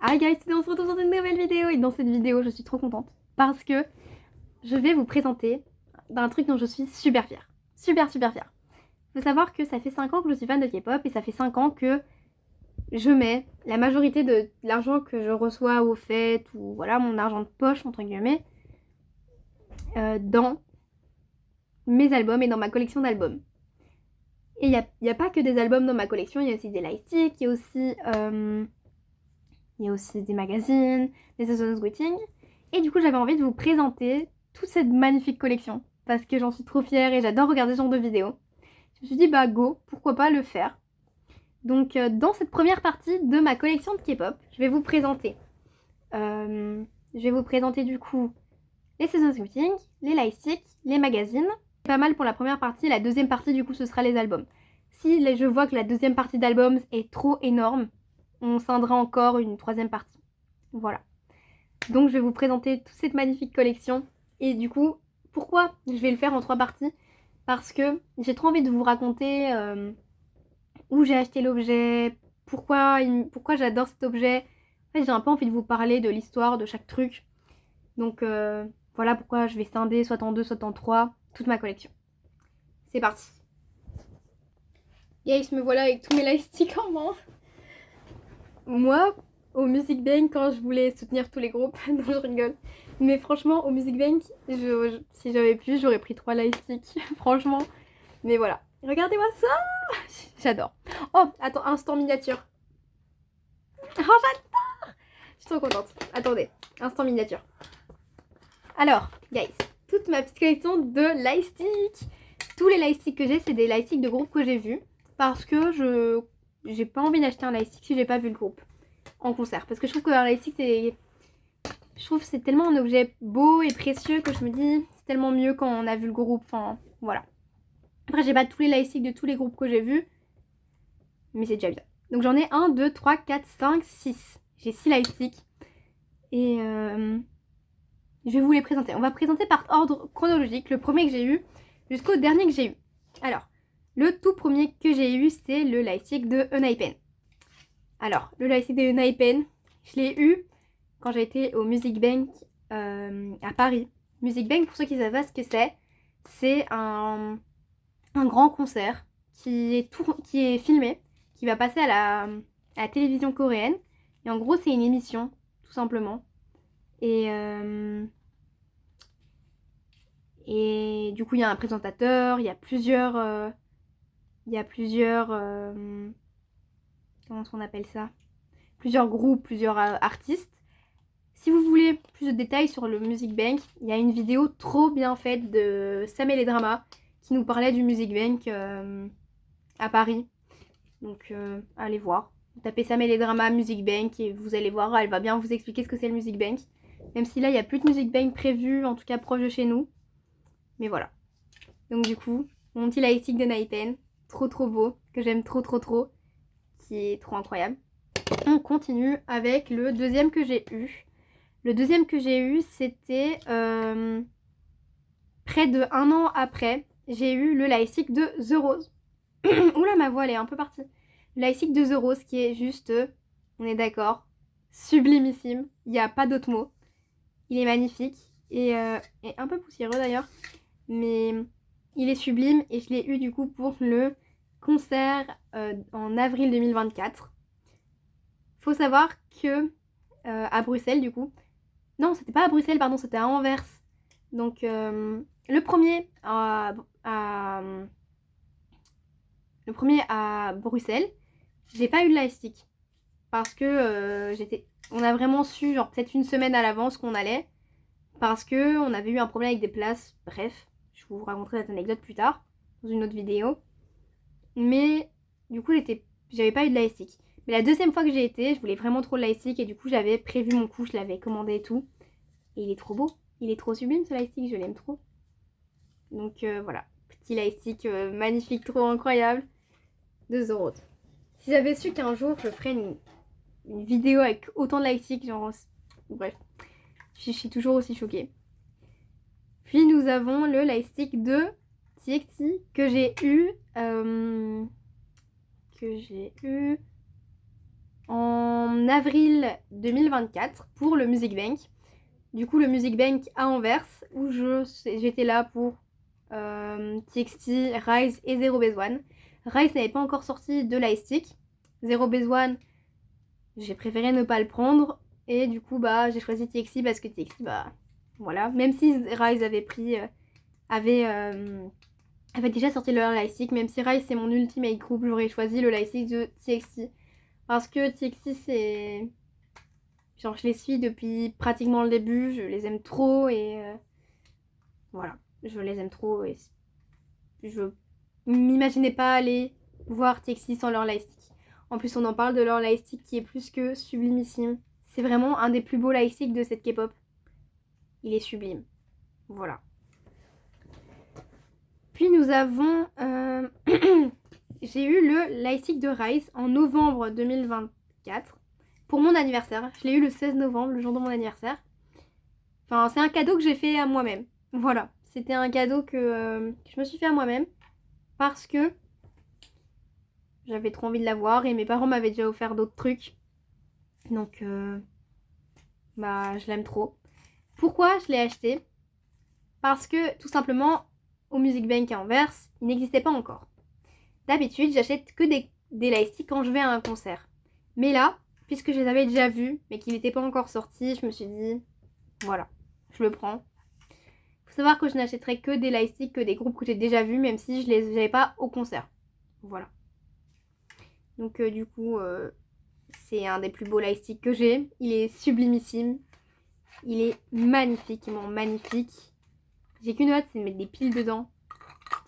Hi guys, on se retrouve dans une nouvelle vidéo et dans cette vidéo je suis trop contente parce que je vais vous présenter un truc dont je suis super fière. Super fière. Faut savoir que ça fait 5 ans que je suis fan de K-pop et ça fait 5 ans que je mets la majorité de l'argent que je reçois aux fêtes ou voilà mon argent de poche entre guillemets dans mes albums et dans ma collection d'albums. Et il n'y a pas que des albums dans ma collection, il y a aussi des lightsticks, il y a aussi des magazines, des Seasons Greeting. Et du coup, j'avais envie de vous présenter toute cette magnifique collection parce que j'en suis trop fière et j'adore regarder ce genre de vidéos. Je me suis dit, bah go, pourquoi pas le faire. Donc, dans cette première partie de ma collection de K-pop, je vais vous présenter. Du coup les Seasons Greeting, les lightsticks, les magazines. Pas mal pour la première partie. La deuxième partie, du coup, ce sera les albums. Si je vois que la deuxième partie d'albums est trop énorme, on scindra encore une troisième partie. Voilà. Donc je vais vous présenter toute cette magnifique collection. Et du coup, pourquoi je vais le faire en 3 parties? Parce que j'ai trop envie de vous raconter où j'ai acheté l'objet, pourquoi j'adore cet objet. En fait, j'ai un peu envie de vous parler de l'histoire de chaque truc. Donc voilà pourquoi je vais scinder soit en 2, soit en 3, toute ma collection. C'est parti. Guys, me voilà avec tous mes lightsticks en main. Moi, au Music Bank, quand je voulais soutenir tous les groupes, non je rigole. Mais franchement, au Music Bank, si j'avais pu, j'aurais pris 3 lightsticks, franchement. Mais voilà. Regardez-moi ça. J'adore. Oh, attends, instant miniature. Oh, j'adore. Je suis trop contente. Attendez, instant miniature. Alors, guys, toute ma petite collection de lightsticks. Tous les lightsticks que j'ai, c'est des lightsticks de groupes que j'ai vus. Parce que j'ai pas envie d'acheter un lightstick si j'ai pas vu le groupe en concert. Parce que je trouve que un lightstick, c'est tellement un objet beau et précieux que je me dis, c'est tellement mieux quand on a vu le groupe. Enfin, voilà. Après, j'ai pas tous les lightsticks de tous les groupes que j'ai vus. Mais c'est déjà bien. Donc j'en ai 1, 2, 3, 4, 5, 6. J'ai 6 lightsticks. Et je vais vous les présenter. On va présenter par ordre chronologique. Le premier que j'ai eu jusqu'au dernier que j'ai eu. Alors, le tout premier que j'ai eu, c'est le lightstick de Unhypen. Alors, le lightstick de Unhypen, je l'ai eu quand j'ai été au Music Bank à Paris. Music Bank, pour ceux qui savent pas ce que c'est un grand concert qui est filmé, qui va passer à la télévision coréenne. Et en gros, c'est une émission, tout simplement. Et du coup, il y a un présentateur, il y a plusieurs comment on appelle ça? Plusieurs groupes, plusieurs artistes. Si vous voulez plus de détails sur le Music Bank, il y a une vidéo trop bien faite de Sam et les Dramas qui nous parlait du Music Bank à Paris. Donc allez voir. Vous tapez Sam et les Dramas Music Bank et vous allez voir, elle va bien vous expliquer ce que c'est le Music Bank. Même si là, il n'y a plus de Music Bank prévu, en tout cas proche de chez nous. Mais voilà. Donc du coup, mon petit lightstick de Hypen, trop beau, que j'aime trop, qui est trop incroyable. On continue avec le deuxième que j'ai eu. Le deuxième que j'ai eu, c'était près de 1 an après, j'ai eu le lightstick de The Rose. Oula, ma voix elle est un peu partie. Le lightstick de The Rose qui est juste, on est d'accord, sublimissime. Il n'y a pas d'autre mot. Il est magnifique et un peu poussiéreux d'ailleurs. Mais il est sublime et je l'ai eu du coup pour le concert en avril 2024. Faut savoir que à Bruxelles du coup, non c'était pas à Bruxelles pardon, c'était à Anvers. Donc le premier à Bruxelles, j'ai pas eu de lightstick parce que on a vraiment su genre peut-être une semaine à l'avance qu'on allait parce que on avait eu un problème avec des places. Bref, je vous raconterai cette anecdote plus tard dans une autre vidéo. Mais du coup, j'avais pas eu de lightstick. Mais la deuxième fois que j'ai été, je voulais vraiment trop de lightstick et du coup, j'avais prévu mon coup, je l'avais commandé et tout. Et il est trop beau, il est trop sublime ce lightstick, je l'aime trop. Donc voilà, petit lightstick magnifique, trop incroyable de Zoro. Si j'avais su qu'un jour je ferais une vidéo avec autant de lightstick, genre bref, je suis toujours aussi choquée. Puis nous avons le lightstick de TXT que j'ai eu en avril 2024 pour le Music Bank. Du coup, le Music Bank à Anvers, où j'étais là pour TXT, Rise et Zero Base One. Rise n'avait pas encore sorti de l'iStick. Zero Base One, j'ai préféré ne pas le prendre. Et du coup, bah, j'ai choisi TXT parce que TXT, bah, voilà. Même si Rise avait déjà sorti leur l'iStick, même si Rise c'est mon ultimate group, j'aurais choisi le l'iStick de TXT. Parce que TXT, c'est... Genre, je les suis depuis pratiquement le début, je les aime trop et... voilà, je les aime trop et je m'imaginais pas aller voir TXT sans leur lightstick. En plus, on en parle de leur lightstick qui est plus que sublimissime. C'est vraiment un des plus beaux lightsticks de cette K-pop. Il est sublime. Voilà. Puis nous avons... j'ai eu le lightstick de Rise en novembre 2024 pour mon anniversaire. Je l'ai eu le 16 novembre, le jour de mon anniversaire. Enfin, c'est un cadeau que j'ai fait à moi-même. Voilà. C'était un cadeau que je me suis fait à moi-même parce que j'avais trop envie de l'avoir et mes parents m'avaient déjà offert d'autres trucs. Donc, bah, je l'aime trop. Pourquoi je l'ai acheté? Parce que, tout simplement, au Music Bank à Anvers, il n'existait pas encore. D'habitude, j'achète que des lightsticks quand je vais à un concert. Mais là, puisque je les avais déjà vus, mais qu'il n'était pas encore sorti, je me suis dit, voilà, je le prends. Faut savoir que je n'achèterai que des lightsticks, que des groupes que j'ai déjà vus, même si je les avais pas au concert. Voilà. Donc du coup, c'est un des plus beaux lightsticks que j'ai. Il est sublimissime. Il est magnifiquement magnifique. J'ai qu'une hâte, c'est de mettre des piles dedans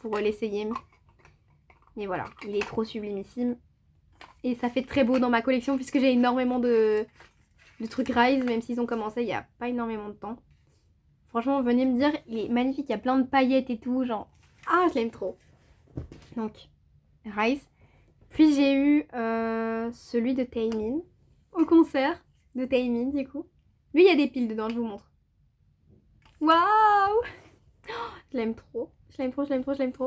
pour l'essayer. Mais voilà, il est trop sublimissime. Et ça fait très beau dans ma collection puisque j'ai énormément de trucs Rise, même s'ils ont commencé il n'y a pas énormément de temps. Franchement, venez me dire, il est magnifique. Il y a plein de paillettes et tout, genre... Ah, je l'aime trop. Donc, Rise. Puis j'ai eu celui de Taemin au concert de Taemin du coup. Lui, il y a des piles dedans, je vous montre. Waouh! Je l'aime trop. Je l'aime trop, je l'aime trop, je l'aime trop.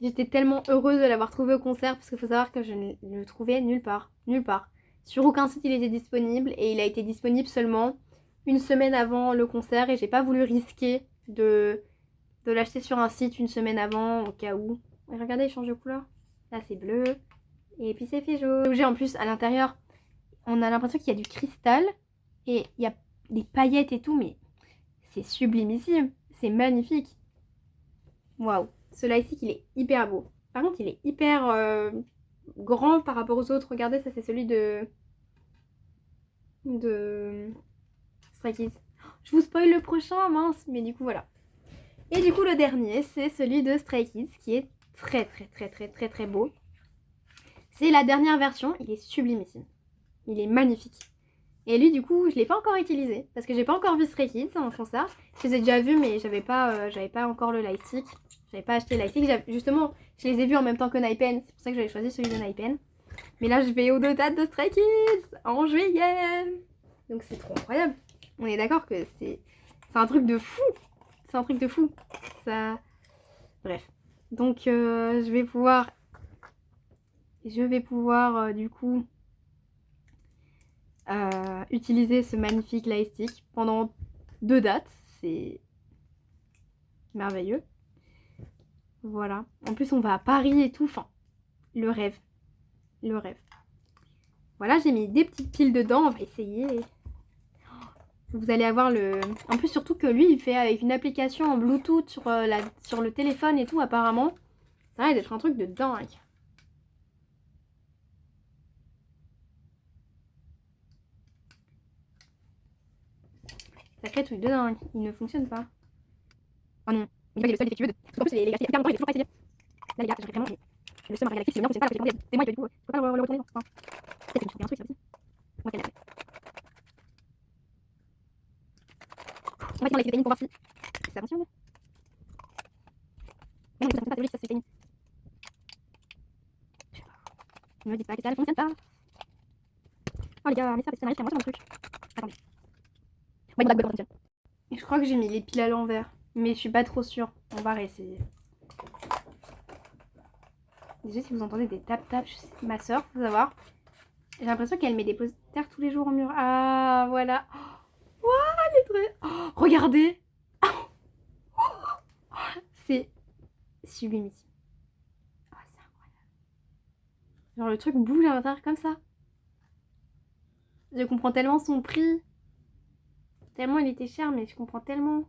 J'étais tellement heureuse de l'avoir trouvé au concert parce qu'il faut savoir que je ne le trouvais nulle part. Nulle part. Sur aucun site il était disponible et il a été disponible seulement une semaine avant le concert et j'ai pas voulu risquer de l'acheter sur un site une semaine avant au cas où. Et regardez, il change de couleur. Là c'est bleu et puis c'est fait jaune. J'ai en plus à l'intérieur, on a l'impression qu'il y a du cristal et il y a des paillettes et tout, mais c'est sublimissime. C'est magnifique. Waouh. Ce ici, il est hyper beau. Par contre, il est hyper grand par rapport aux autres. Regardez, ça c'est celui de Stray Kids. Je vous spoil le prochain, mince. Mais du coup, voilà. Et du coup, le dernier, c'est celui de Stray Kids, qui est très très très très très très beau. C'est la dernière version. Il est sublimissime. Il est magnifique. Et lui, du coup, je l'ai pas encore utilisé. Parce que j'ai pas encore vu Stray Kids en concert. Je les ai déjà vus, mais j'avais pas encore le lightstick. J'avais pas acheté lightstick. Justement, je les ai vus en même temps que Naipen. C'est pour ça que j'avais choisi celui de Naipen. Mais là, je vais aux deux dates de Stray Kids en juillet. Donc c'est trop incroyable. On est d'accord que c'est un truc de fou. C'est un truc de fou. Ça... Bref. Donc je vais pouvoir du coup utiliser ce magnifique lightstick pendant 2 dates. C'est merveilleux. Voilà. En plus, on va à Paris et tout. Enfin, le rêve. Le rêve. Voilà, j'ai mis des petites piles dedans. On va essayer. Vous allez avoir le... En plus, surtout que lui, il fait avec une application en Bluetooth sur le téléphone et tout, apparemment. Ça va d'être un truc de dingue. Ça crée truc de dingue. Il ne fonctionne pas. Oh non. Il est le seul défectueux de... En plus, les gars, il y a bien longtemps, il est toujours pas essayé. Là, les gars, j'aurais vraiment... Le seum à réactif, c'est bien, c'est pas là, parce que des mois, il fait du coup, je peux pas le retourner, non. Enfin, peut-être que je fais un truc, ça aussi. Moi, c'est la fait. On va essayer dans la vitamine pour voir si ça fonctionne. Non, ça fonctionne pas, c'est logique, ça se fait. Ne me dites pas que ça ne fonctionne pas. Oh les gars, mais ça, parce que ça n'arrive qu'à moi sur mon truc. Attendez. Ouais, il fonctionne. Et je crois que j'ai mis les piles à l'envers, mais je suis pas trop sûre. On va réessayer. Déjà, si vous entendez des tap-tap, ma soeur, faut savoir, J'ai l'impression qu'elle met des posters tous les jours au mur. Ah, voilà. Oh, elle est très... Oh, regardez. C'est sublimissime. Oh, c'est incroyable. Genre le truc bouge à l'intérieur comme ça. Je comprends tellement son prix. Tellement il était cher, mais je comprends tellement.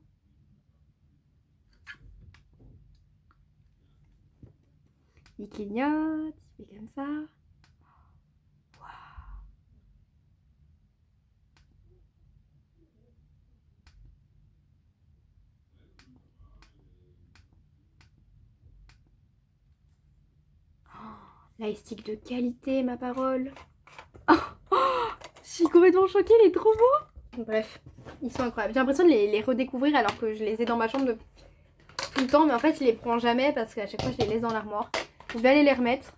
Il clignote, il fait comme ça. Lightstick de qualité, ma parole. Oh, je suis complètement choquée, il est trop beau. Bref, ils sont incroyables. J'ai l'impression de les redécouvrir alors que je les ai dans ma chambre tout le temps. Mais en fait, je les prends jamais parce qu'à chaque fois, je les laisse dans l'armoire. Je vais aller les remettre.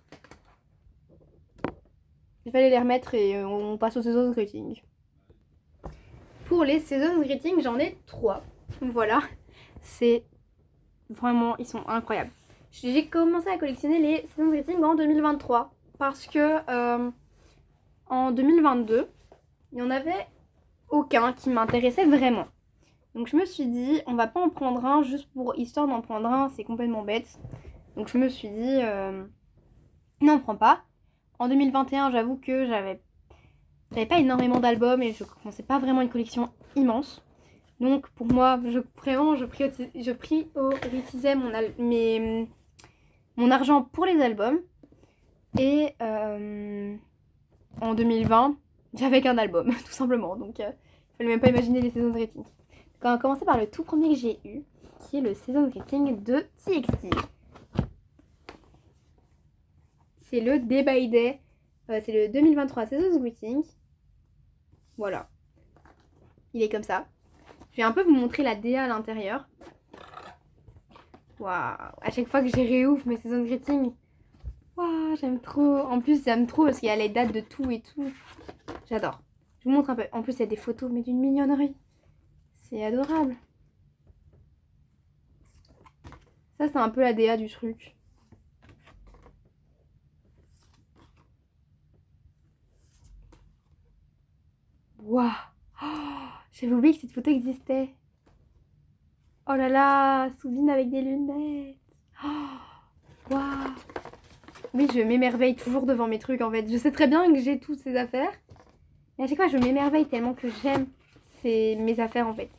Et on passe aux Seasons Greeting. Pour les Seasons Greeting, j'en ai 3. Voilà. C'est vraiment, ils sont incroyables. J'ai commencé à collectionner les Seasons Greeting en 2023 parce que en 2022, il n'y en avait aucun qui m'intéressait vraiment. Donc je me suis dit, on va pas en prendre un juste pour histoire d'en prendre un, c'est complètement bête. Donc je me suis dit, non, on prend pas. En 2021, j'avoue que j'avais pas énormément d'albums et je commençais pas vraiment une collection immense. Donc pour moi, je priorisais mon argent pour les albums. Et en 2020, j'avais qu'un album, tout simplement. Donc il fallait même pas imaginer les Seasons Greeting. On va commencer par le tout premier que j'ai eu, qui est le Seasons Greeting de TXT. C'est le Day by Day. C'est le 2023 Seasons Greeting. Voilà. Il est comme ça. Je vais un peu vous montrer la DA à l'intérieur. Waouh. À chaque fois que j'ai réouvre mes Seasons Greeting. Waouh, j'aime trop. En plus, j'aime trop parce qu'il y a les dates de tout et tout. J'adore. Je vous montre un peu. En plus, il y a des photos, mais d'une mignonnerie. C'est adorable. Ça, c'est un peu la DA du truc. Waouh. Oh, j'avais oublié que cette photo existait. Oh là là, Soubine avec des lunettes. Waouh. Oui, je m'émerveille toujours devant mes trucs en fait. Je sais très bien que j'ai toutes ces affaires. Mais à chaque fois, je m'émerveille tellement que j'aime mes affaires en fait.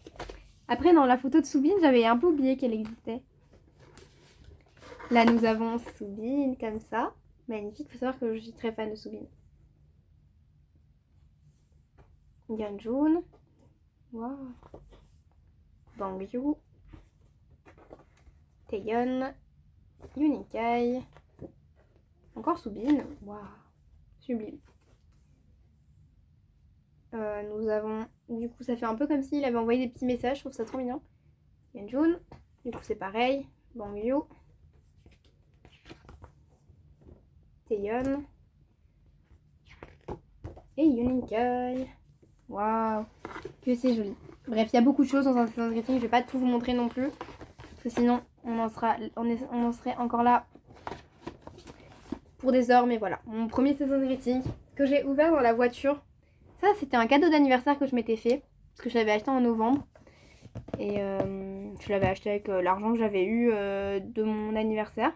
Après, dans la photo de Soubine, j'avais un peu oublié qu'elle existait. Là, nous avons Soubine comme ça. Magnifique, faut savoir que je suis très fan de Soubine. Yeonjun. Waouh. Bangyu. Taeyeon. Unikai. Encore Soubine. Waouh. Sublime. Nous avons... Du coup, ça fait un peu comme s'il avait envoyé des petits messages. Je trouve ça trop mignon. Yeonjun. Du coup, c'est pareil. Bangyu. Taeyeon. Et Unikai. Waouh. Que c'est joli. Bref, il y a beaucoup de choses dans un Seasons Greeting. Je vais pas tout vous montrer non plus. Parce que sinon, on en serait encore là pour des heures. Mais voilà. Mon premier Seasons Greeting que j'ai ouvert dans la voiture. Ça, c'était un cadeau d'anniversaire que je m'étais fait. Parce que je l'avais acheté en novembre. Et je l'avais acheté avec l'argent que j'avais eu de mon anniversaire.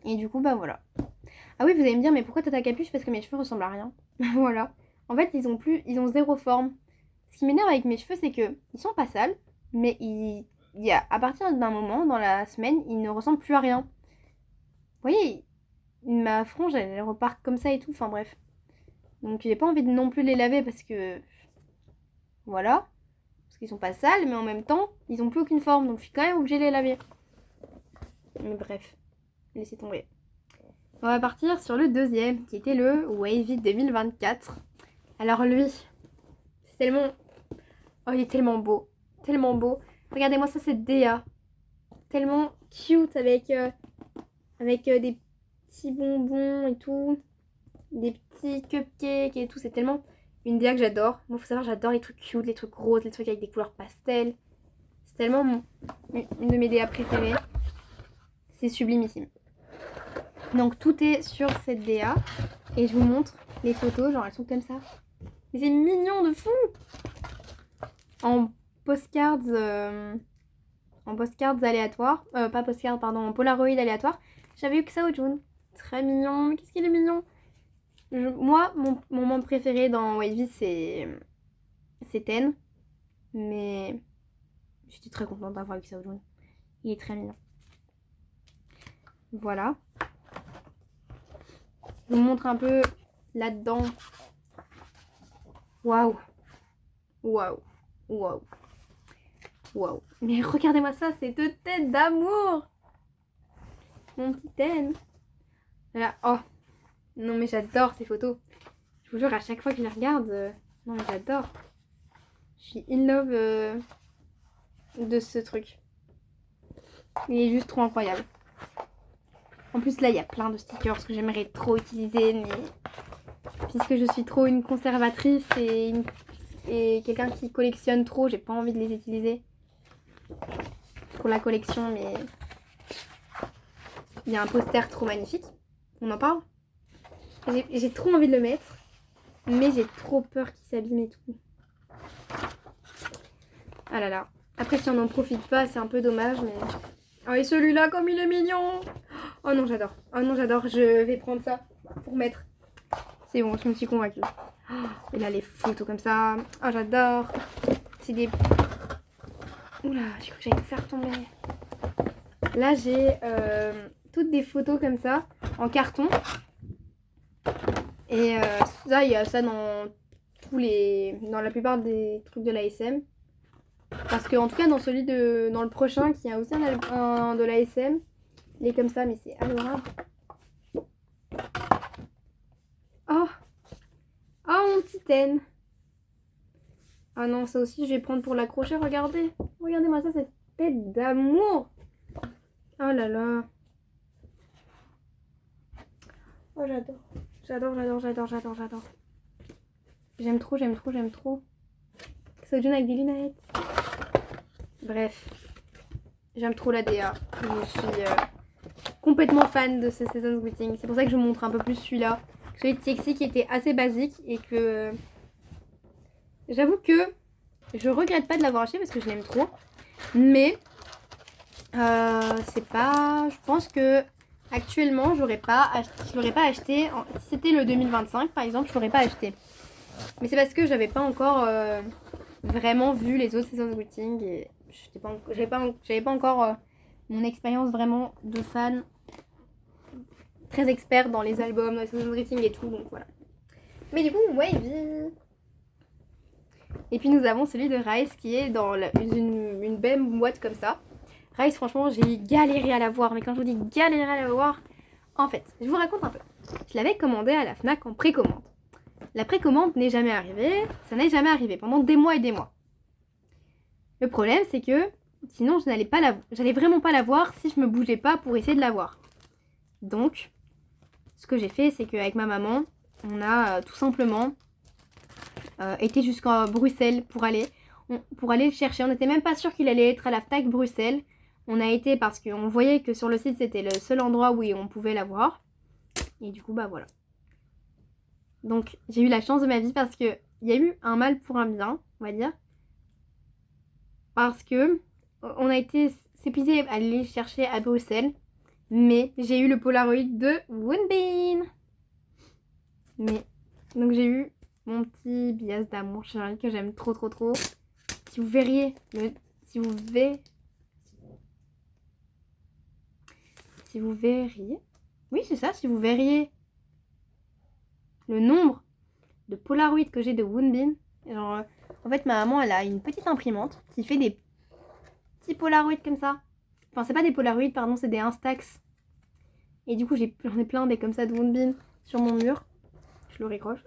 Et du coup, bah voilà. Ah oui, vous allez me dire, mais pourquoi t'as ta capuche? Parce que mes cheveux ressemblent à rien. Voilà. En fait, ils ont zéro forme. Ce qui m'énerve avec mes cheveux, c'est que ils sont pas sales, mais à partir d'un moment, dans la semaine, ils ne ressemblent plus à rien. Vous voyez, ma frange, elle repart comme ça et tout. Enfin bref. Donc j'ai pas envie de non plus les laver parce que... Voilà. Parce qu'ils sont pas sales, mais en même temps, ils ont plus aucune forme. Donc je suis quand même obligée de les laver. Mais bref. Laissez tomber. On va partir sur le deuxième, qui était le Wavy 2024. Alors lui, c'est tellement... Oh, il est tellement beau. Tellement beau. Regardez-moi ça, c'est DA. Tellement cute avec des petits bonbons et tout. Des petits cupcakes et tout. C'est tellement une DA que j'adore. Moi, faut savoir, j'adore les trucs cute, les trucs roses, les trucs avec des couleurs pastel. C'est tellement une de mes DA préférées. C'est sublimissime. Donc tout est sur cette DA. Et je vous montre les photos, genre elles sont comme ça. Mais c'est mignon de fou. En postcards aléatoires. Pas postcards, pardon, en Polaroid aléatoire. J'avais eu que ça au jaune. Très mignon. Mais qu'est-ce qu'il est mignon. Moi, mon moment préféré dans Wavy, c'est Ten. Mais j'étais très contente d'avoir eu ça au jaune. Il est très mignon. Voilà. Je vous montre un peu là-dedans. Waouh. Waouh. Waouh. Waouh. Mais regardez-moi ça, c'est deux têtes d'amour. Mon petit Ten. Là. Oh. Non mais j'adore ces photos. Je vous jure, à chaque fois que je les regarde, non mais j'adore. Je suis in love de ce truc. Il est juste trop incroyable. En plus là, il y a plein de stickers que j'aimerais trop utiliser, mais puisque je suis trop une conservatrice et quelqu'un qui collectionne trop, j'ai pas envie de les utiliser pour la collection, mais il y a un poster trop magnifique. On en parle. J'ai trop envie de le mettre, mais j'ai trop peur qu'il s'abîme et tout. Ah là là. Après, si on n'en profite pas, c'est un peu dommage, mais... Oh, et celui-là, comme il est mignon. Oh non, j'adore. Oh non, j'adore. Je vais prendre ça pour mettre. C'est bon, je me suis convaincue. Oh, et là, les photos comme ça. Oh, j'adore. C'est des... Oula, j'ai cru que j'allais tout faire tomber. Là, j'ai toutes des photos comme ça, en carton. Et ça, il y a ça dans dans la plupart des trucs de l'ASM. Parce que en tout cas dans dans le prochain qui a aussi un de l'ASM, il est comme ça, mais c'est adorable. Oh, oh mon petit Ten. Ah non, ça aussi je vais prendre pour l'accrocher. Regardez, regardez-moi ça, cette tête d'amour. Oh là là. Oh j'adore. J'adore, j'adore, j'adore, j'adore, j'adore. J'aime trop, j'aime trop, j'aime trop. Ça jaune avec des lunettes. Bref. J'aime trop la DA. Je suis complètement fan de ce Season's Greeting. C'est pour ça que je vous montre un peu plus celui-là. Celui de TXT qui était assez basique et que... J'avoue que je regrette pas de l'avoir acheté parce que je l'aime trop. Mais c'est pas... Je pense que actuellement je l'aurais pas acheté. Si c'était le 2025 par exemple, je l'aurais pas acheté. Mais c'est parce que j'avais pas encore vraiment vu les autres Season's Greeting et j'avais pas encore mon expérience vraiment de fan très expert dans les albums, dans les Season's Greeting et tout, donc voilà. Mais du coup, Wavy. Et puis nous avons celui de Rice qui est dans une belle boîte comme ça. Rice, franchement, j'ai galéré à l'avoir, mais quand je vous dis galéré à l'avoir, en fait, je vous raconte un peu. Je l'avais commandé à la FNAC en précommande. La précommande n'est jamais arrivée, ça n'est jamais arrivé pendant des mois et des mois. Le problème, c'est que sinon, j'allais vraiment pas l'avoir si je me bougeais pas pour essayer de l'avoir. Donc, ce que j'ai fait, c'est qu'avec ma maman, on a tout simplement été jusqu'à Bruxelles pour aller le chercher. On n'était même pas sûr qu'il allait être à la FNAC Bruxelles. On a été parce qu'on voyait que sur le site, c'était le seul endroit où on pouvait l'avoir. Et du coup, bah voilà. Donc, j'ai eu la chance de ma vie parce qu'il y a eu un mal pour un bien, on va dire. Parce que on a été s'épuiser à aller chercher à Bruxelles. Mais j'ai eu le Polaroid de Moonbeam. Mais, donc j'ai eu mon petit bias d'amour chéri que j'aime trop trop trop. Si vous verriez, si vous verriez, oui c'est ça, si vous verriez le nombre de Polaroid que j'ai de Moonbeam. Genre, en fait ma maman elle a une petite imprimante qui fait des petits Polaroid comme ça. Enfin c'est pas des Polaroid pardon, c'est des Instax. Et du coup j'en ai plein des comme ça de Moonbeam sur mon mur. Je le réaccroche.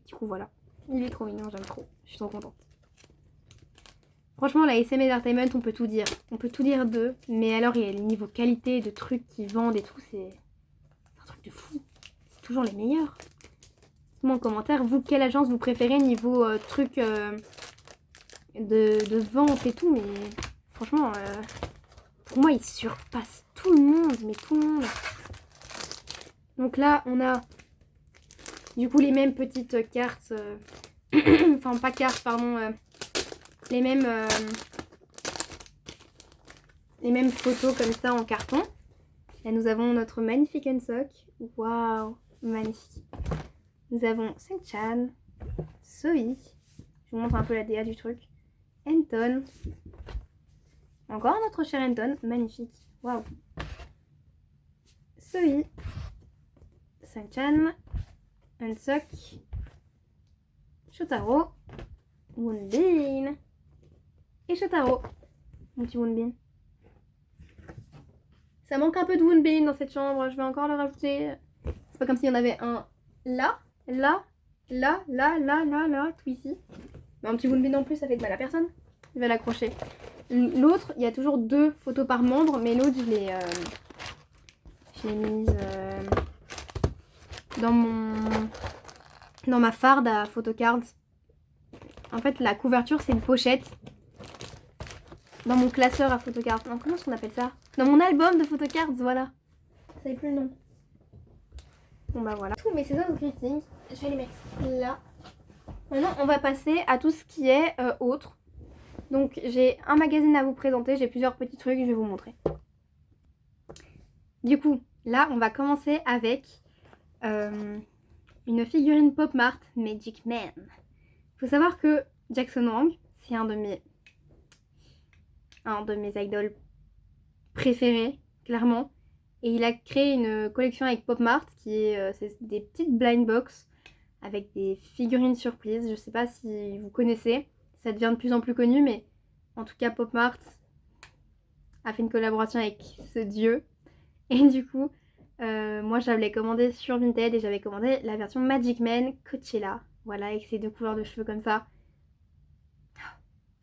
Du coup voilà, il est trop mignon, j'aime trop, je suis trop contente. Franchement la SM Entertainment on peut tout dire. On peut tout dire d'eux. Mais alors il y a le niveau qualité de trucs qu'ils vendent et tout, c'est un truc de fou. C'est toujours les meilleurs. Dites-moi en commentaire, vous quelle agence vous préférez niveau truc de vente et tout. Mais franchement pour moi ils surpassent tout le monde. Mais tout le monde. Donc là, on a du coup les mêmes petites cartes. Enfin, pas cartes, pardon. Les mêmes photos comme ça en carton. Là, nous avons notre magnifique Unsock. Waouh, magnifique. Nous avons Seung-chan, Zoe. Je vous montre un peu la DA du truc. Anton. Encore notre cher Anton. Magnifique. Waouh. Zoe. Seung-chan. Unsock. Shotaro. Wonbin. Et Shotaro. Mon petit Wonbin. Ça manque un peu de Wonbin dans cette chambre. Je vais encore le rajouter. C'est pas comme s'il y en avait un là, tout ici. Mais un petit Wonbin en plus, ça fait de mal à personne. Je vais l'accrocher. L'autre, il y a toujours 2 photos par membre, mais l'autre, je l'ai mise dans ma farde à photocards. En fait, la couverture, c'est une pochette. Dans mon classeur à photocards. Non, comment est-ce qu'on appelle ça? Dans mon album de photocards, voilà. Je savais plus le nom. Bon bah voilà. Tous mes ciseaux de gritting, je vais les mettre là. Maintenant, on va passer à tout ce qui est autre. Donc, j'ai un magazine à vous présenter. J'ai plusieurs petits trucs, je vais vous montrer. Du coup, là, on va commencer avec une figurine Pop Mart Magic Man. Il faut savoir que Jackson Wang, c'est un de mes idoles préférés, clairement. Et il a créé une collection avec Pop Mart qui est c'est des petites blind box avec des figurines surprises. Je sais pas si vous connaissez, ça devient de plus en plus connu, mais en tout cas Pop Mart a fait une collaboration avec ce dieu. Et du coup, moi j'avais commandé sur Vinted et j'avais commandé la version Magic Man Coachella. Voilà, avec ses 2 couleurs de cheveux comme ça.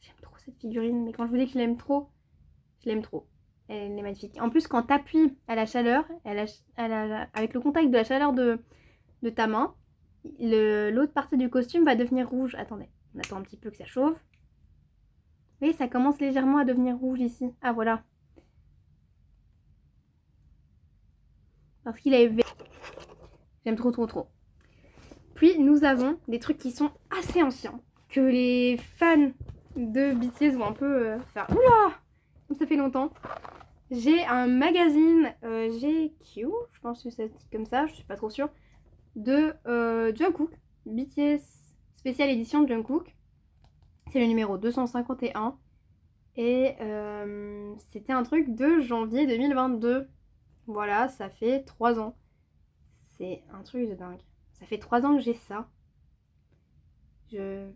J'aime trop cette figurine, mais quand je vous dis que je l'aime trop, je l'aime trop. Elle est magnifique. En plus, quand tu appuies à la chaleur, avec le contact de la chaleur de ta main, l'autre partie du costume va devenir rouge. Attendez, on attend un petit peu que ça chauffe. Vous voyez, ça commence légèrement à devenir rouge ici. Ah voilà. Parce qu'il est vert. J'aime trop trop trop. Puis nous avons des trucs qui sont assez anciens, que les fans de BTS vont un peu faire oula, ça fait longtemps. J'ai un magazine GQ, je pense que c'est comme ça, je suis pas trop sûre, de Jungkook, BTS spécial édition de Jungkook. C'est le numéro 251 et c'était un truc de janvier 2022. Voilà, ça fait 3 ans. C'est un truc de dingue. Ça fait 3 ans que j'ai ça. Je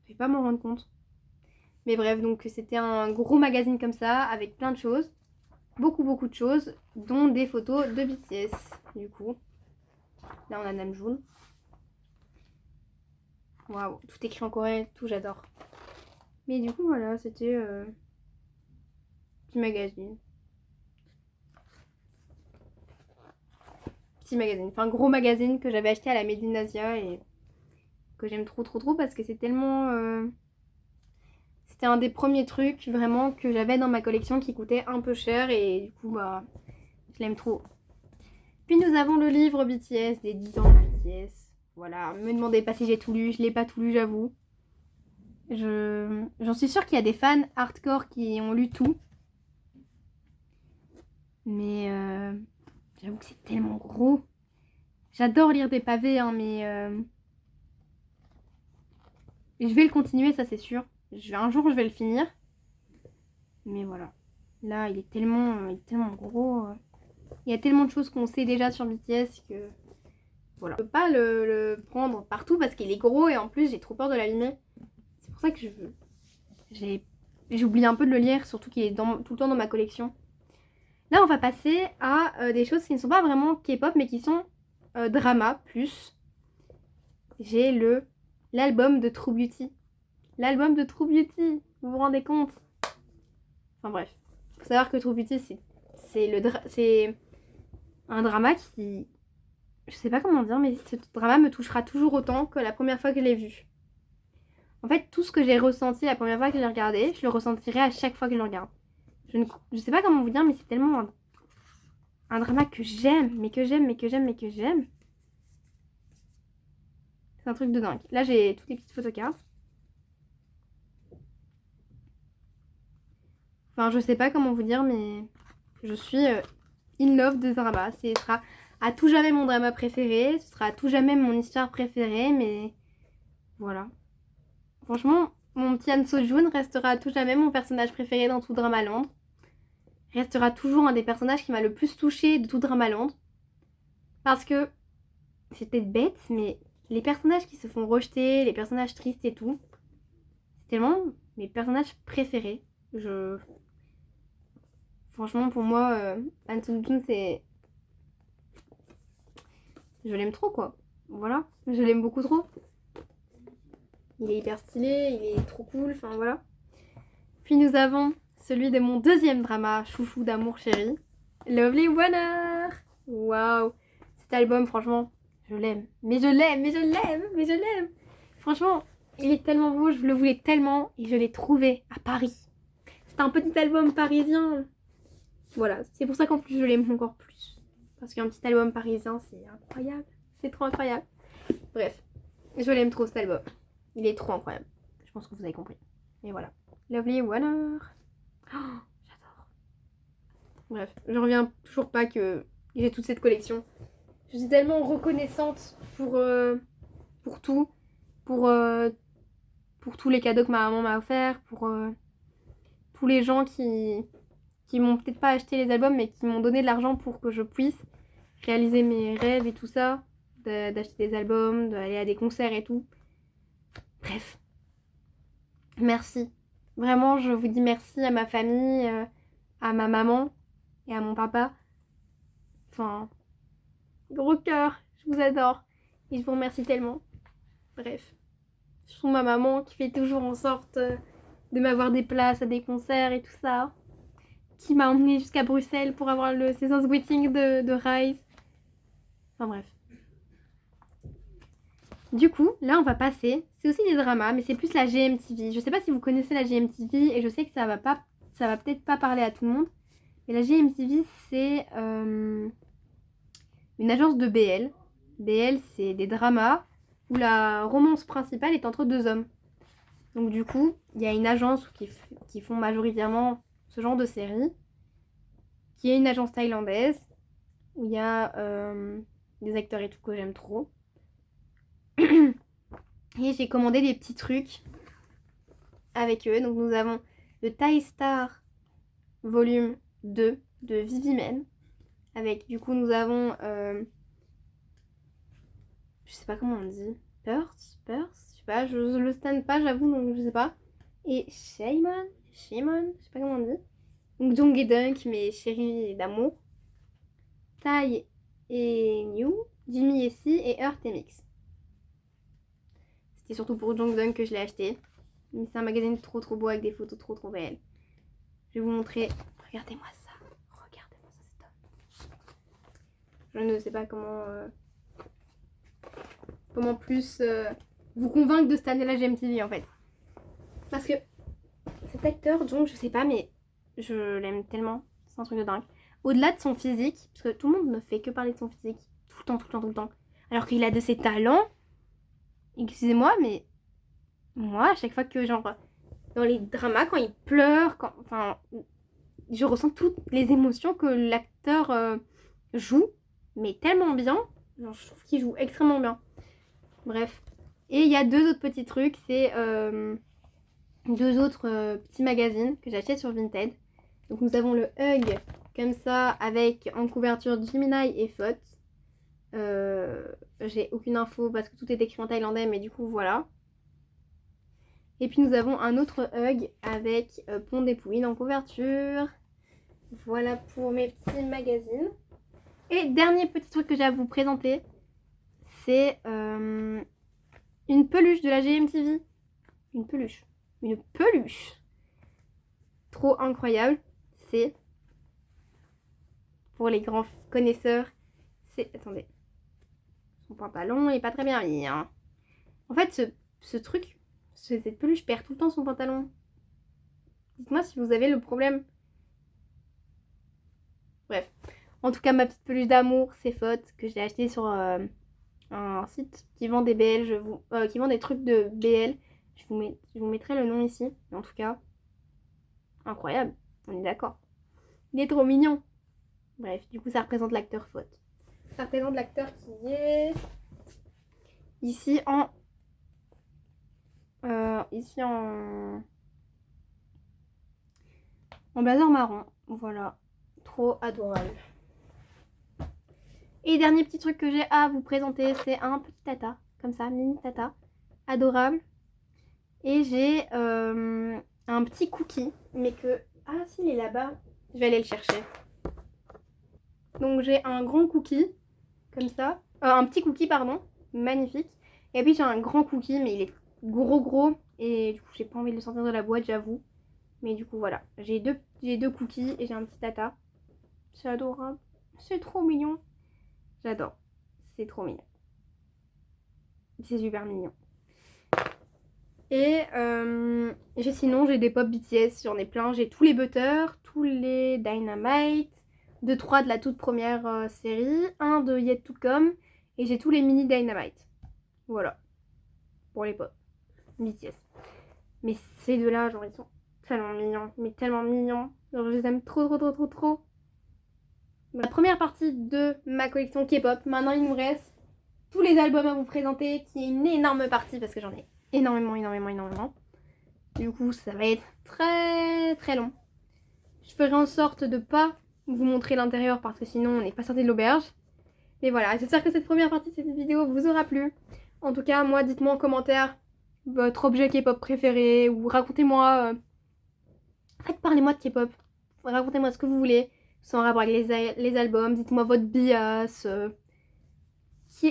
vais pas m'en rendre compte. Mais bref, donc c'était un gros magazine comme ça, avec plein de choses. Beaucoup de choses, dont des photos de BTS, du coup. Là, on a Namjoon. Waouh, tout écrit en coréen, tout, j'adore. Mais du coup, voilà, c'était petit magazine. Petit magazine, enfin gros magazine que j'avais acheté à la Made in Asia et que j'aime trop parce que c'est tellement... C'était un des premiers trucs vraiment que j'avais dans ma collection qui coûtait un peu cher et du coup bah je l'aime trop. Puis nous avons le livre BTS des 10 ans de BTS. Voilà, me demandez pas si j'ai tout lu, je l'ai pas tout lu j'avoue. J'en suis sûre qu'il y a des fans hardcore qui ont lu tout. Mais j'avoue que c'est tellement gros. J'adore lire des pavés hein, mais je vais le continuer, ça c'est sûr. Un jour je vais le finir. Mais voilà. Là il est tellement gros. Il y a tellement de choses qu'on sait déjà sur BTS que... Voilà. Je peux pas le prendre partout parce qu'il est gros et en plus j'ai trop peur de l'abîmer. C'est pour ça que j'oublie un peu de le lire, surtout qu'il est tout le temps dans ma collection. Là on va passer à des choses qui ne sont pas vraiment K-pop mais qui sont drama plus. J'ai l'album de True Beauty. L'album de True Beauty, vous vous rendez compte? Enfin bref, faut savoir que True Beauty c'est un drama qui... Je sais pas comment dire, mais ce drama me touchera toujours autant que la première fois que je l'ai vu. En fait, tout ce que j'ai ressenti la première fois que je l'ai regardé, je le ressentirai à chaque fois que je le regarde. Je sais pas comment vous dire, mais c'est tellement un drama que j'aime, mais que j'aime. C'est un truc de dingue. Là, j'ai toutes les petites photocards. Enfin, je sais pas comment vous dire, mais je suis in love de drama. Ce sera à tout jamais mon drama préféré, ce sera à tout jamais mon histoire préférée, mais voilà. Franchement, mon petit Han Seo-joon restera à tout jamais mon personnage préféré dans tout Dramaland. Restera toujours un des personnages qui m'a le plus touchée de tout Dramaland. Parce que, c'est peut-être bête, mais les personnages qui se font rejeter, les personnages tristes et tout, c'est tellement mes personnages préférés. Franchement, pour moi, Han Seo-joon, c'est... Je l'aime trop, quoi. Voilà, je l'aime beaucoup trop. Il est hyper stylé, il est trop cool, enfin voilà. Puis nous avons celui de mon deuxième drama, chouchou d'amour chéri, Lovely Wonder. Waouh, cet album, franchement, je l'aime. Mais je l'aime. Franchement, il est tellement beau, je le voulais tellement et je l'ai trouvé à Paris. C'est un petit album parisien. Voilà, c'est pour ça qu'en plus je l'aime encore plus. Parce qu'un petit album parisien, c'est incroyable. C'est trop incroyable. Bref, je l'aime trop cet album. Il est trop incroyable. Je pense que vous avez compris. Et voilà. Lovely Wonder. Oh, j'adore. Bref, je reviens toujours pas que j'ai toute cette collection. Je suis tellement reconnaissante pour tout. Pour tous les cadeaux que ma maman m'a offert. Pour tous les gens qui m'ont peut-être pas acheté les albums, mais qui m'ont donné de l'argent pour que je puisse réaliser mes rêves et tout ça. D'acheter des albums, d'aller à des concerts et tout. Bref, merci. Vraiment, je vous dis merci à ma famille, à ma maman et à mon papa. Enfin, gros cœur, je vous adore. Et je vous remercie tellement. Bref, surtout ma maman qui fait toujours en sorte de m'avoir des places à des concerts et tout ça. Qui m'a emmenée jusqu'à Bruxelles pour avoir le séance waiting de Rise. Enfin bref. Du coup, là on va passer, c'est aussi des dramas, mais c'est plus la GMTV. Je sais pas si vous connaissez la GMTV et je sais que ça va peut-être pas parler à tout le monde. Mais la GMTV c'est une agence de BL. BL c'est des dramas où la romance principale est entre deux hommes. Donc du coup, il y a une agence qui font majoritairement ce genre de série, qui est une agence thaïlandaise, où il y a des acteurs et tout que j'aime trop. Et j'ai commandé des petits trucs avec eux. Donc nous avons le Thai Star volume 2 de Vivimen. Avec du coup nous avons je sais pas comment on dit. Perth, je sais pas, je le stand pas j'avoue, donc je sais pas. Et Shaimon, je sais pas comment on dit. Donc Jong et Dunk, mes chéris d'amour. Tai et New, Jimmy et Si et Earth et Mix. C'était surtout pour Jongdunk que je l'ai acheté. Mais c'est un magazine trop beau avec des photos trop belles. Je vais vous montrer. Regardez-moi ça. C'est top. Je ne sais pas comment plus vous convaincre de cette année la GMTV en fait. Parce que cet acteur, Jong, je sais pas, mais je l'aime tellement. C'est un truc de dingue. Au-delà de son physique, parce que tout le monde ne fait que parler de son physique. Tout le temps. Alors qu'il a de ses talents. Excusez-moi, mais moi, à chaque fois que, genre, dans les dramas, quand il pleure, enfin, je ressens toutes les émotions que l'acteur joue, mais tellement bien. Genre, je trouve qu'il joue extrêmement bien. Bref. Et il y a deux autres petits trucs, c'est deux autres petits magazines que j'achète sur Vinted. Donc nous avons le Hug, comme ça, avec en couverture Gemini et Fot. J'ai aucune info parce que tout est écrit en thaïlandais, mais du coup voilà. Et puis nous avons un autre Hug avec Pont des Pouilles en couverture. Voilà pour mes petits magazines. Et dernier petit truc que j'ai à vous présenter, c'est une peluche de la GMTV. Une peluche. Trop incroyable. C'est, pour les grands connaisseurs, c'est... Attendez. Son pantalon est pas très bien mis, hein. En fait, ce truc, cette peluche perd tout le temps son pantalon. Dites-moi si vous avez le problème. Bref. En tout cas, ma petite peluche d'amour, c'est Faute, que j'ai acheté sur un site qui vend des BL, qui vend des trucs de BL. Je vous mettrai le nom ici. Mais en tout cas, incroyable, on est d'accord. Il est trop mignon. Bref, du coup, ça représente l'acteur Faute. Ça représente l'acteur qui est ici en blazer marron. Voilà, trop adorable. Et dernier petit truc que j'ai à vous présenter, c'est un petit tata, comme ça, mini tata, adorable. Et j'ai un petit cookie, mais que... Ah si, il est là-bas, je vais aller le chercher. Donc j'ai un grand cookie, comme ça, un petit cookie, pardon, magnifique. Et puis j'ai un grand cookie, mais il est gros, et du coup j'ai pas envie de le sortir de la boîte, j'avoue. Mais du coup voilà, j'ai deux cookies et j'ai un petit tata. C'est adorable, c'est trop mignon. J'adore, c'est trop mignon. C'est super mignon. Et sinon j'ai des pop BTS, j'en ai plein. J'ai tous les Butter, tous les Dynamite, 2-3 de la toute première série, un de Yet to Come, et j'ai tous les mini Dynamite. Voilà, pour les pop BTS. Mais ces deux-là, genre ils sont tellement mignons, mais tellement mignons. Genre je les aime trop. La première partie de ma collection K-pop. Maintenant il nous reste tous les albums à vous présenter, qui est une énorme partie parce que j'en ai énormément. Du coup ça va être très long. Je ferai en sorte de pas vous montrer l'intérieur parce que sinon on n'est pas sorti de l'auberge. Mais voilà, j'espère que cette première partie de cette vidéo vous aura plu. En tout cas, moi, dites-moi en commentaire votre objet K-pop préféré ou racontez-moi... En fait, parlez-moi de K-pop. Racontez-moi ce que vous voulez, sans rapport avec les albums. Dites-moi votre bias.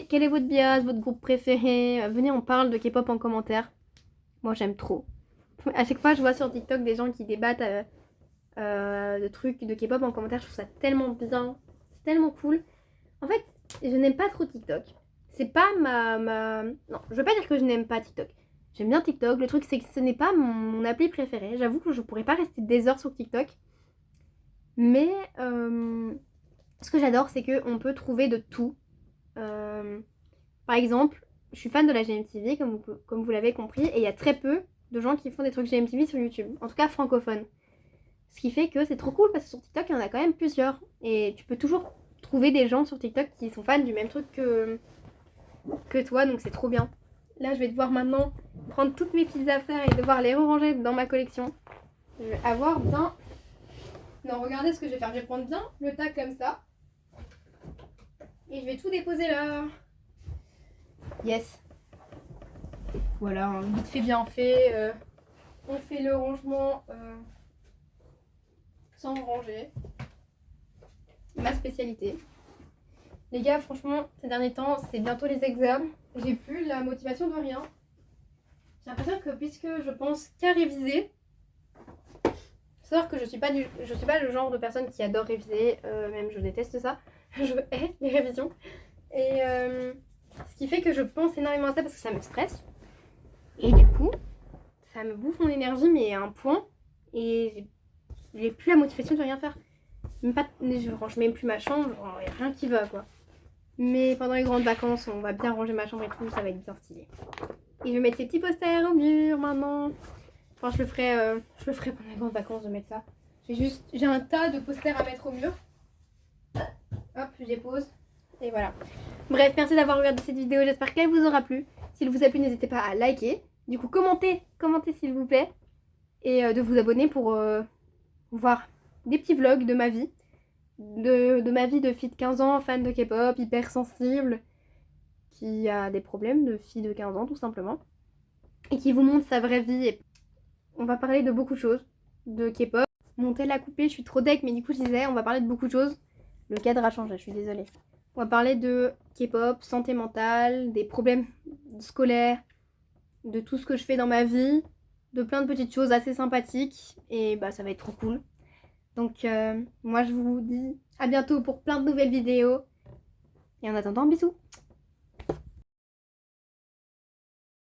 Quel est votre bias, votre groupe préféré. Venez, on parle de K-pop en commentaire. Moi, j'aime trop. À chaque fois, je vois sur TikTok des gens qui débattent de trucs de K-pop en commentaire. Je trouve ça tellement bien. C'est tellement cool. En fait, je n'aime pas trop TikTok. C'est pas Non, je veux pas dire que je n'aime pas TikTok. J'aime bien TikTok. Le truc, c'est que ce n'est pas mon appli préférée. J'avoue que je pourrais pas rester des heures sur TikTok. Mais ce que j'adore, c'est qu'on peut trouver de tout. Par exemple, je suis fan de la GMTV, comme vous l'avez compris. Et il y a très peu de gens qui font des trucs GMTV sur YouTube. En tout cas, francophones. Ce qui fait que c'est trop cool parce que sur TikTok, il y en a quand même plusieurs. Et tu peux toujours trouver des gens sur TikTok qui sont fans du même truc que toi, donc c'est trop bien. Là, je vais devoir maintenant prendre toutes mes petites affaires et devoir les ranger dans ma collection. Je vais avoir bien... Non, regardez ce que je vais faire. Je vais prendre bien le tag comme ça. Et je vais tout déposer là. Yes. Voilà, vite fait, bien fait. On fait le rangement sans ranger. Ma spécialité. Les gars, franchement, ces derniers temps, c'est bientôt les examens. J'ai plus la motivation de rien. J'ai l'impression que puisque je pense qu'à réviser, sauf que je suis pas le genre de personne qui adore réviser, même je déteste ça. Je hais les révisions. Et ce qui fait que je pense énormément à ça parce que ça me stresse. Et du coup, ça me bouffe mon énergie, mais à un point. Et j'ai plus la motivation de rien faire. Même pas, je range même plus ma chambre, il n'y a rien qui va quoi. Mais pendant les grandes vacances, on va bien ranger ma chambre et tout, ça va être bien stylé. Et je vais mettre ces petits posters au mur maintenant. Enfin, je le ferai pendant les grandes vacances de mettre ça. J'ai un tas de posters à mettre au mur. Hop, je les pose. Et voilà. Bref, merci d'avoir regardé cette vidéo, j'espère qu'elle vous aura plu. S'il vous a plu, n'hésitez pas à liker. Du coup, commentez s'il vous plaît. Et de vous abonner pour voir des petits vlogs de ma vie. De ma vie de fille de 15 ans, fan de K-pop, hyper sensible, qui a des problèmes de fille de 15 ans tout simplement, et qui vous montre sa vraie vie. Et on va parler de beaucoup de choses, de K-pop. Mon tel a coupé, je suis trop deck, mais du coup je disais, on va parler de beaucoup de choses. Le cadre a changé, je suis désolée. On va parler de K-pop, santé mentale, des problèmes scolaires, de tout ce que je fais dans ma vie, de plein de petites choses assez sympathiques, et bah ça va être trop cool. Donc moi je vous dis à bientôt pour plein de nouvelles vidéos. Et en attendant, bisous!